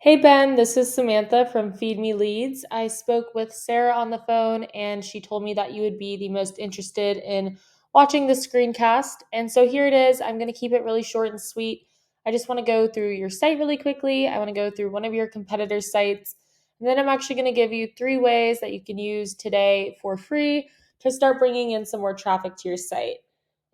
Hey Ben, this is Samantha from Feed Me Leads. I spoke with Sarah on the phone and she told me that you would be the most interested in watching the screencast. And so here it is. I'm going to keep it really short and sweet. I just want to go through your site really quickly. I want to go through one of your competitors' sites. And then I'm actually going to give you 3 ways that you can use today for free to start bringing in some more traffic to your site.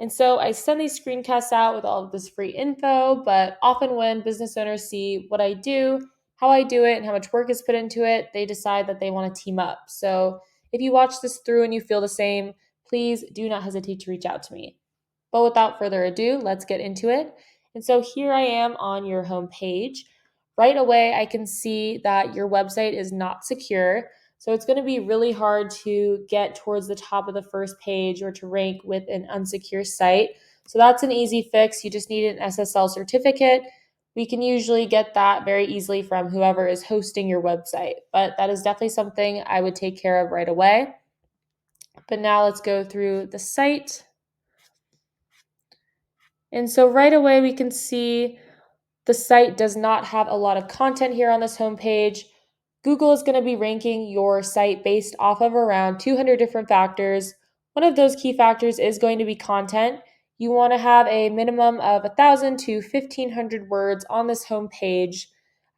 And so I send these screencasts out with all of this free info, but often when business owners see what I do, how I do it and how much work is put into it, they decide that they want to team up. So if you watch this through and you feel the same, please do not hesitate to reach out to me. But without further ado, let's get into it. And so here I am on your home page. Right away, I can see that your website is not secure. So it's going to be really hard to get towards the top of the first page or to rank with an unsecure site. So that's an easy fix. You just need an SSL certificate. We can usually get that very easily from whoever is hosting your website, but that is definitely something I would take care of right away. But now let's go through the site. And so right away we can see the site does not have a lot of content here on this homepage. Google is going to be ranking your site based off of around 200 different factors. One of those key factors is going to be content. You want to have a minimum of 1,000 to 1,500 words on this homepage.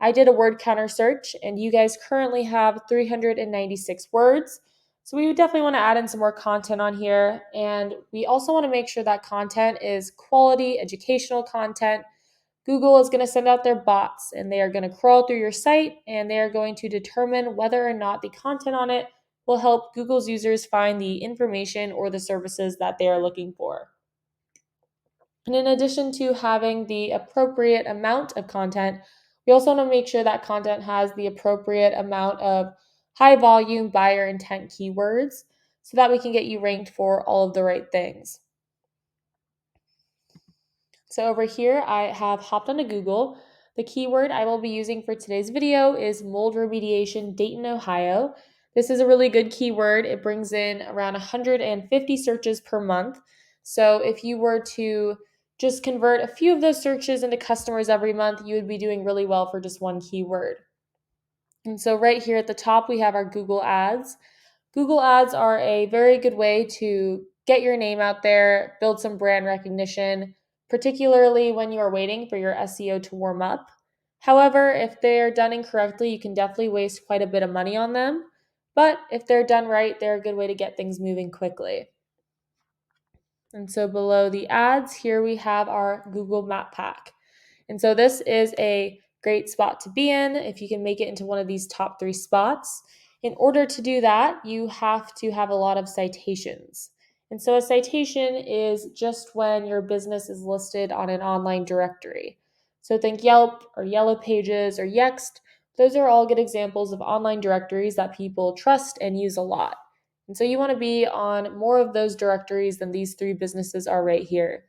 I did a word counter search, and you guys currently have 396 words. So we would definitely want to add in some more content on here. And we also want to make sure that content is quality educational content. Google is going to send out their bots and they are going to crawl through your site and they are going to determine whether or not the content on it will help Google's users find the information or the services that they are looking for. And in addition to having the appropriate amount of content, we also want to make sure that content has the appropriate amount of high volume buyer intent keywords so that we can get you ranked for all of the right things. So over here, I have hopped onto Google. The keyword I will be using for today's video is mold remediation, Dayton, Ohio. This is a really good keyword. It brings in around 150 searches per month. So if you were to just convert a few of those searches into customers every month, you would be doing really well for just one keyword. And so right here at the top, we have our Google Ads. Google Ads are a very good way to get your name out there, build some brand recognition, particularly when you are waiting for your SEO to warm up. However, if they're done incorrectly, you can definitely waste quite a bit of money on them. But if they're done right, they're a good way to get things moving quickly. And so below the ads, here we have our Google Map Pack. And so this is a great spot to be in if you can make it into one of these top 3 spots. In order to do that, you have to have a lot of citations. And so a citation is just when your business is listed on an online directory. So think Yelp or Yellow Pages or Yext. Those are all good examples of online directories that people trust and use a lot. And so you want to be on more of those directories than these 3 businesses are right here.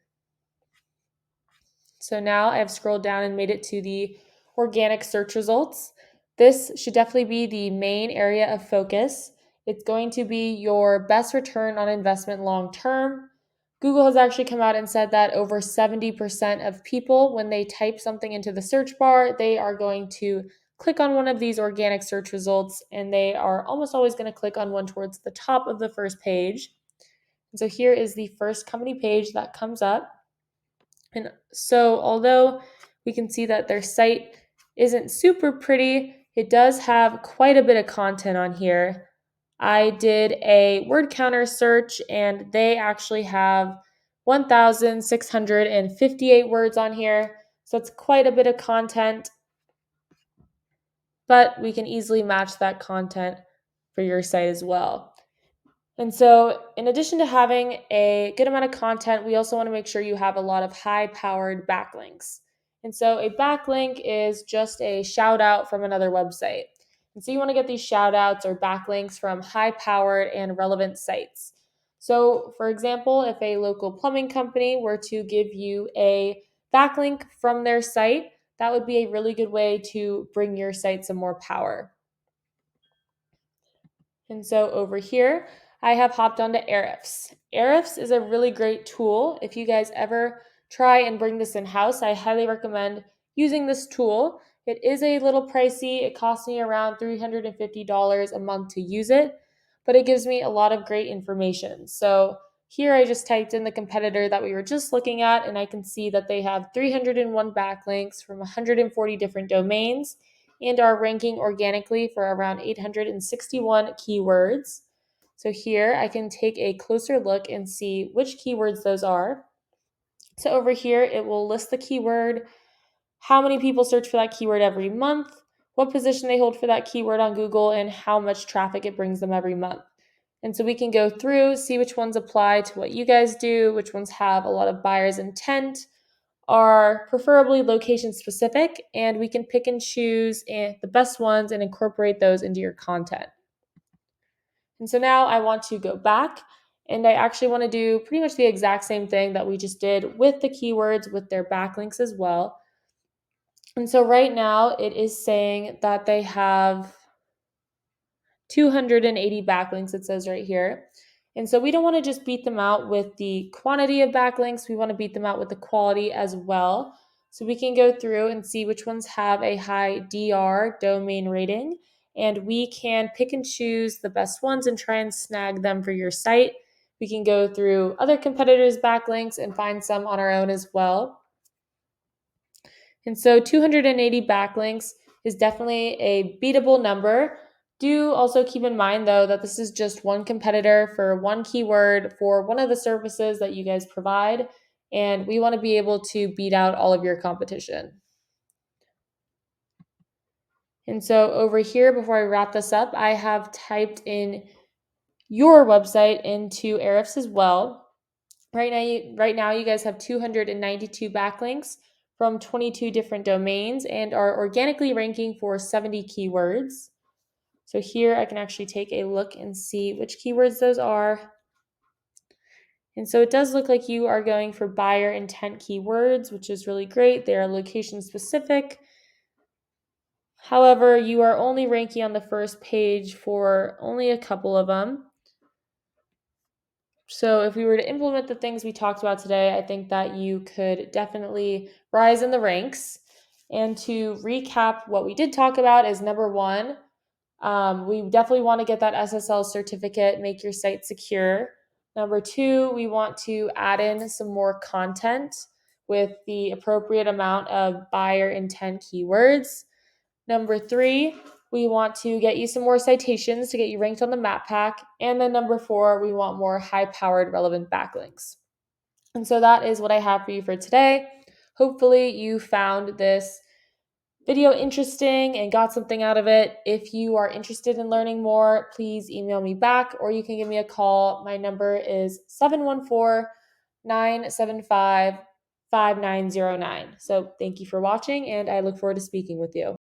So now I've scrolled down and made it to the organic search results. This should definitely be the main area of focus. It's going to be your best return on investment long term. Google has actually come out and said that over 70% of people, when they type something into the search bar, they are going to click on one of these organic search results, and they are almost always going to click on one towards the top of the first page. And so here is the first company page that comes up. And so, although we can see that their site isn't super pretty, it does have quite a bit of content on here. I did a word counter search and they actually have 1,658 words on here. So it's quite a bit of content, but we can easily match that content for your site as well. And so, in addition to having a good amount of content, we also want to make sure you have a lot of high powered backlinks. And so, a backlink is just a shout out from another website. And so, you want to get these shout outs or backlinks from high powered and relevant sites. So, for example, if a local plumbing company were to give you a backlink from their site, that would be a really good way to bring your site some more power. And so over here, I have hopped onto Ahrefs. Ahrefs is a really great tool. If you guys ever try and bring this in-house, I highly recommend using this tool. It is a little pricey. It costs me around $350 a month to use it, but it gives me a lot of great information. So here I just typed in the competitor that we were just looking at, and I can see that they have 301 backlinks from 140 different domains and are ranking organically for around 861 keywords. So here I can take a closer look and see which keywords those are. So over here, it will list the keyword, how many people search for that keyword every month, what position they hold for that keyword on Google, and how much traffic it brings them every month. And so we can go through, see which ones apply to what you guys do, which ones have a lot of buyer's intent, are preferably location specific, and we can pick and choose the best ones and incorporate those into your content. And so now I want to go back and I actually want to do pretty much the exact same thing that we just did with the keywords with their backlinks as well. And so right now it is saying that they have 280 backlinks, it says right here. And so we don't want to just beat them out with the quantity of backlinks, we want to beat them out with the quality as well. So we can go through and see which ones have a high DR, domain rating, and we can pick and choose the best ones and try and snag them for your site. We can go through other competitors' backlinks and find some on our own as well. And so 280 backlinks is definitely a beatable number. Do also keep in mind, though, that this is just one competitor for one keyword for one of the services that you guys provide, and we want to be able to beat out all of your competition. And so over here, before I wrap this up, I have typed in your website into Ahrefs as well. Right now, you guys have 292 backlinks from 22 different domains and are organically ranking for 70 keywords. So here I can actually take a look and see which keywords those are. And so it does look like you are going for buyer intent keywords, which is really great. They are location specific. However, you are only ranking on the first page for only a couple of them. So if we were to implement the things we talked about today, I think that you could definitely rise in the ranks. And to recap, what we did talk about is number one, we definitely want to get that SSL certificate, make your site secure. Number two, we want to add in some more content with the appropriate amount of buyer intent keywords. Number three, we want to get you some more citations to get you ranked on the map pack. And then number four, we want more high-powered relevant backlinks. And so that is what I have for you for today. Hopefully you found this video interesting and got something out of it. If you are interested in learning more, please email me back or you can give me a call. My number is 714-975-5909. So thank you for watching and I look forward to speaking with you.